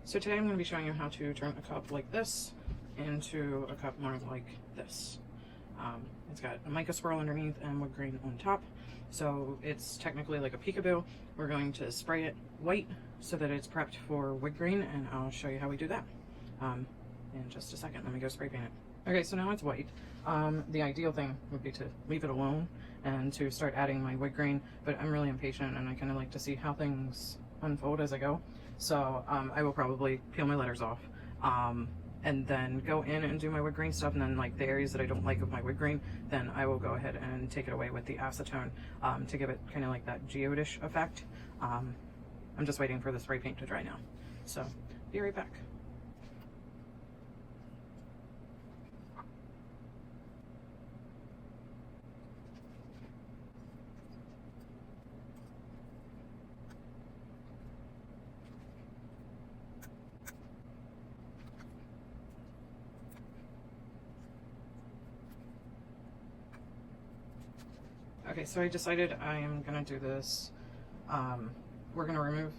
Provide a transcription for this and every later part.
So today I'm going to be showing you how to turn a cup like this into a cup more like this. It's got a mica swirl underneath and wood grain on top. So it's technically like a peekaboo. We're going to spray it white so that it's prepped for wood grain, and I'll show you how we do that in just a second. Let me go spray paint it. Okay, so now it's white. The ideal thing would be to leave it alone and to start adding my wood grain, but I'm really impatient and I kind of like to see how things unfold as I go. So I will probably peel my letters off and then go in and do my wood grain stuff, and then like the areas that I don't like of my wood grain, then I will go ahead and take it away with the acetone to give it kind of like that geodish effect. I'm just waiting for the spray paint to dry now, so be right back. Okay, so I decided I am gonna do this. We're gonna remove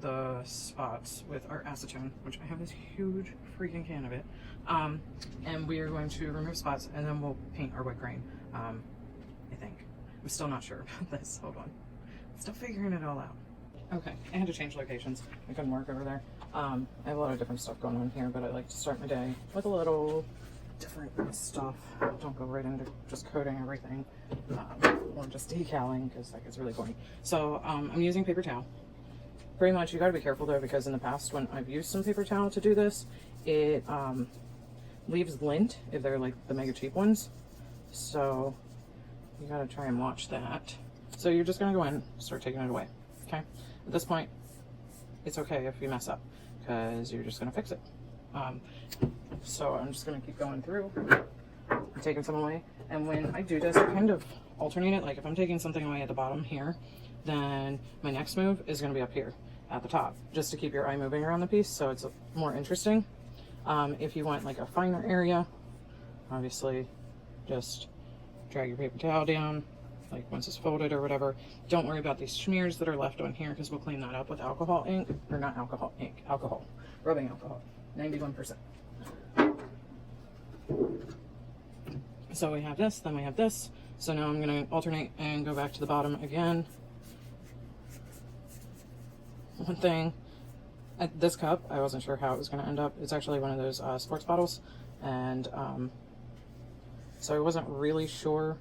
the spots with our acetone, which I have this huge freaking can of it. And we are going to remove spots, and then we'll paint our wood grain, I think. I'm still not sure about this, hold on. Still figuring it all out. Okay, I had to change locations. I couldn't work over there. I have a lot of different stuff going on here, but I like to start my day with a little different stuff. Don't go right into just coating everything or just decaling, because that gets really boring. So I'm using paper towel. Pretty much you got to be careful though, because in the past when I've used some paper towel to do this, it leaves lint if they're like the mega cheap ones. So you got to try and watch that. So you're just going to go in, start taking it away. Okay, at this point it's okay if you mess up, because you're just going to fix it. So I'm just going to keep going through and taking some away. And when I do this, I kind of alternate it. Like if I'm taking something away at the bottom here, then my next move is going to be up here at the top, just to keep your eye moving around the piece so it's more interesting. If you want like a finer area, obviously just drag your paper towel down, like once it's folded or whatever. Don't worry about these smears that are left on here, because we'll clean that up with alcohol ink, or not alcohol ink, alcohol, rubbing alcohol, 91%. So we have this, then we have this. So now I'm going to alternate and go back to the bottom again. One thing, at this cup, I wasn't sure how it was going to end up. It's actually one of those sports bottles, and so I wasn't really sure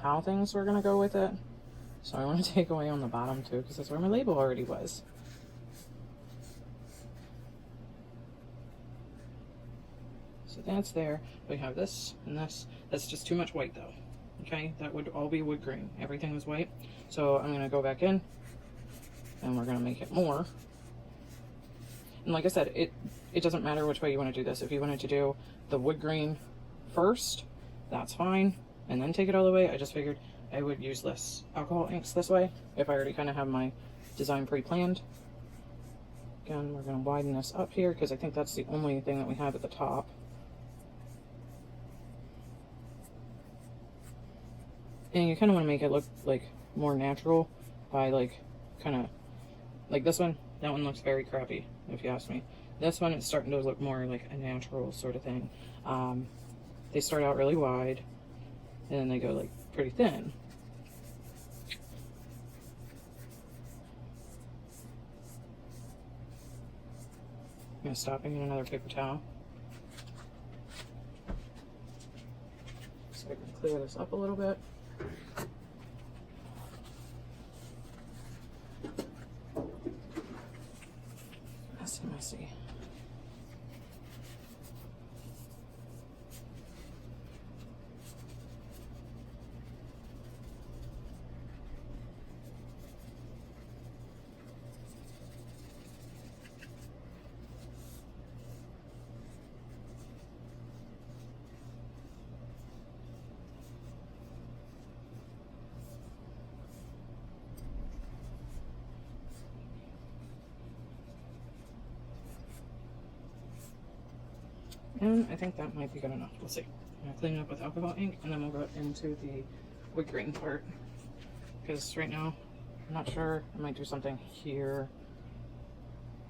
how things were going to go with it. So I want to take away on the bottom too, because that's where my label already was. So that's there. We have this and this. That's just too much white though. Okay, that would all be wood grain. Everything was white. So I'm going to go back in and we're going to make it more. And like I said, it doesn't matter which way you want to do this. If you wanted to do the wood grain first, that's fine, and then take it all the way. I just figured I would use less alcohol inks this way if I already kind of have my design pre-planned. Again, we're going to widen this up here because I think that's the only thing that we have at the top. And you kind of want to make it look like more natural by like kind of like this one. That one looks very crappy if you ask me. This one is starting to look more like a natural sort of thing. They start out really wide and then they go like pretty thin. I'm going to stop in another paper towel so I can clear this up a little bit. Messy. And I think that might be good enough. We'll see. I'm going to clean it up with alcohol ink, and then we'll go into the wood grain part. Because right now, I'm not sure. I might do something here.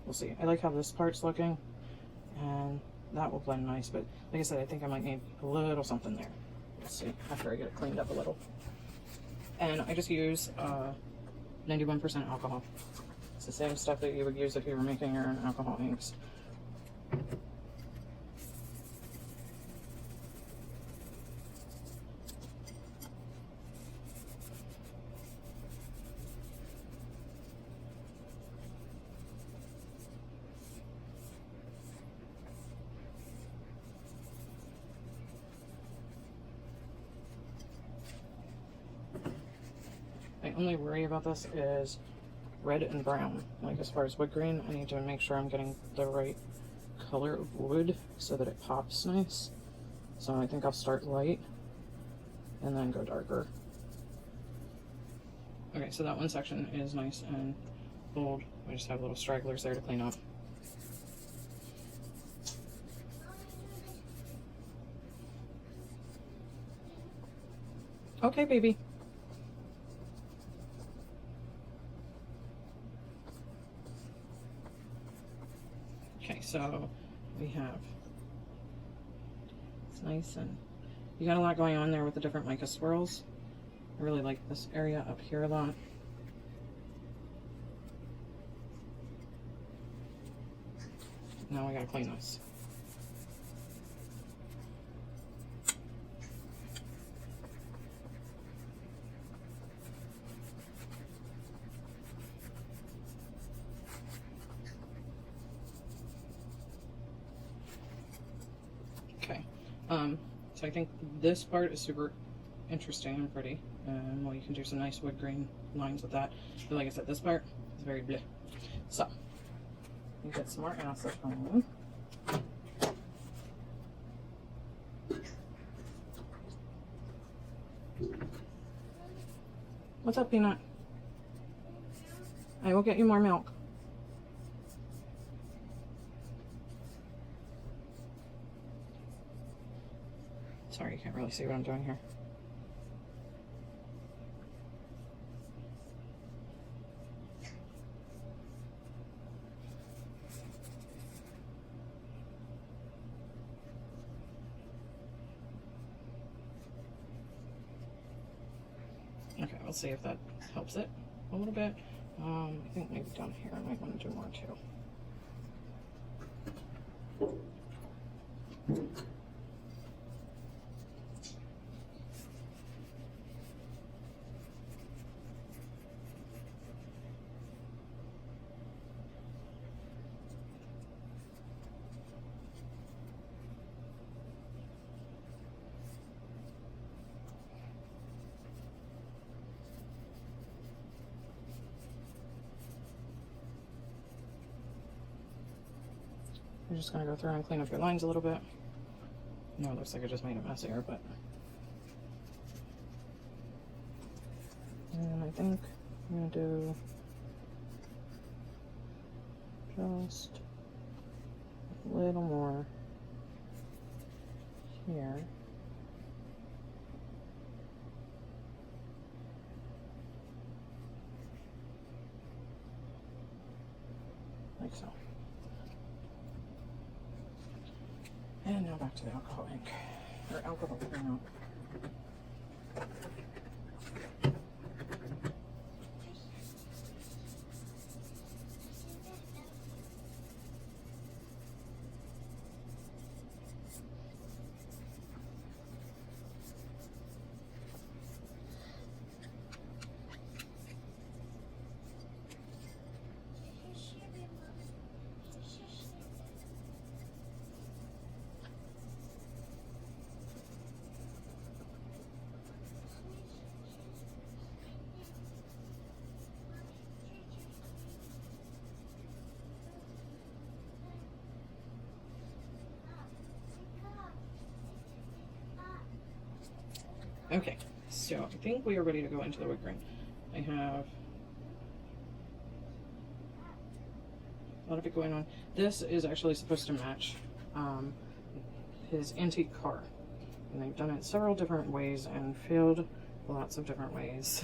we'll see. I like how this part's looking, and that will blend nice, but like I said, I think I might need a little something there. Let's see, after I get it cleaned up a little. And I just use 91% alcohol. It's the same stuff that you would use if you were making your own alcohol inks. My only worry about this is red and brown. Like as far as wood grain, I need to make sure I'm getting the right color of wood so that it pops nice. So I think I'll start light and then go darker. Okay, so that one section is nice and bold. I just have little stragglers there to clean up. Okay, baby. Okay, so we have, it's nice, and you got a lot going on there with the different mica swirls. I really like this area up here a lot. Now we gotta clean this. Okay, so I think this part is super interesting and pretty, and well, you can do some nice wood grain lines with that. But like I said, this part is very bleh. So you get some more acetone. What's up, Peanut? I will get you more milk. Sorry, you can't really see what I'm doing here. Okay, we'll see if that helps it a little bit. I think maybe down here I might want to do more too. You're just going to go through and clean up your lines a little bit. No, it looks like I just made it messier, but... And I think I'm going to do just a little more here. Like so. And now back to the alcohol ink, or alcohol brown. Okay, so I think we are ready to go into the wood grain. I have a lot of it going on. This is actually supposed to match his antique car. And they've done it several different ways and failed lots of different ways.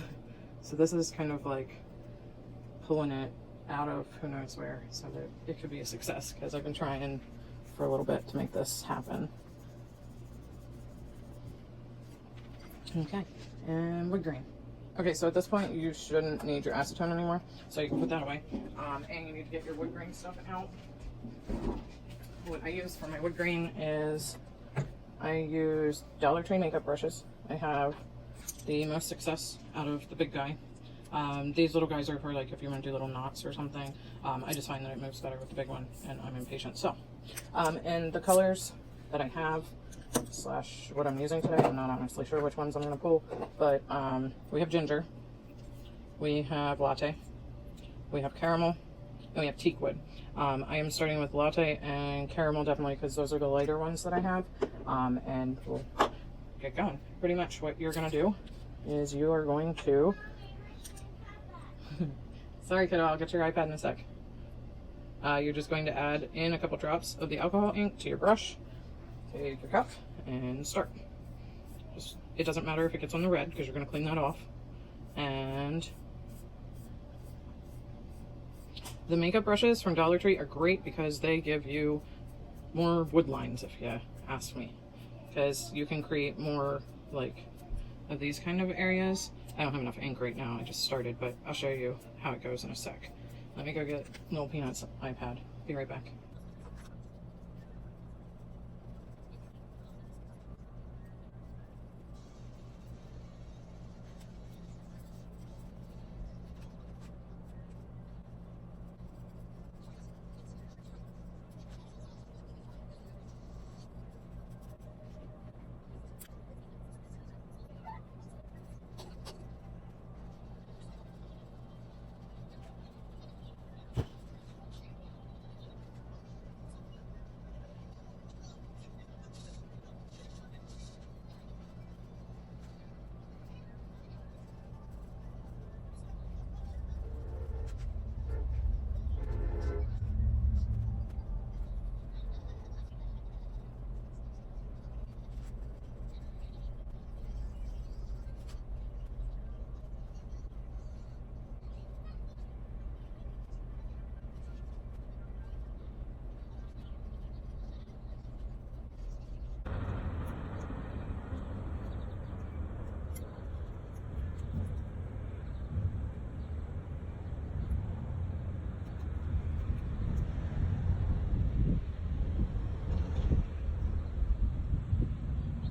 So this is kind of like pulling it out of who knows where so that it could be a success, because I've been trying for a little bit to make this happen. Okay, and wood grain. Okay, so at this point you shouldn't need your acetone anymore, so you can put that away. And you need to get your wood grain stuff out. What I use for my wood grain is I use Dollar Tree makeup brushes. I have the most success out of the big guy. These little guys are for like if you want to do little knots or something. I just find that it moves better with the big one, and I'm impatient. So, and the colors that I have slash what I'm using today, I'm not honestly sure which ones I'm going to pull, but we have ginger, we have latte, we have caramel, and we have teak wood. I am starting with latte and caramel definitely because those are the lighter ones that I have, and we'll get going. Pretty much what you're going to do is you are going to sorry kiddo, I'll get your iPad in a sec. You're just going to add in a couple drops of the alcohol ink to your brush. Take your cup and start. It doesn't matter if it gets on the red because you're going to clean that off. And the makeup brushes from Dollar Tree are great because they give you more wood lines, if you ask me, because you can create more like of these kind of areas. I don't have enough ink right now, I just started, but I'll show you how it goes in a sec. Let me go get Little Peanut's iPad. Be right back.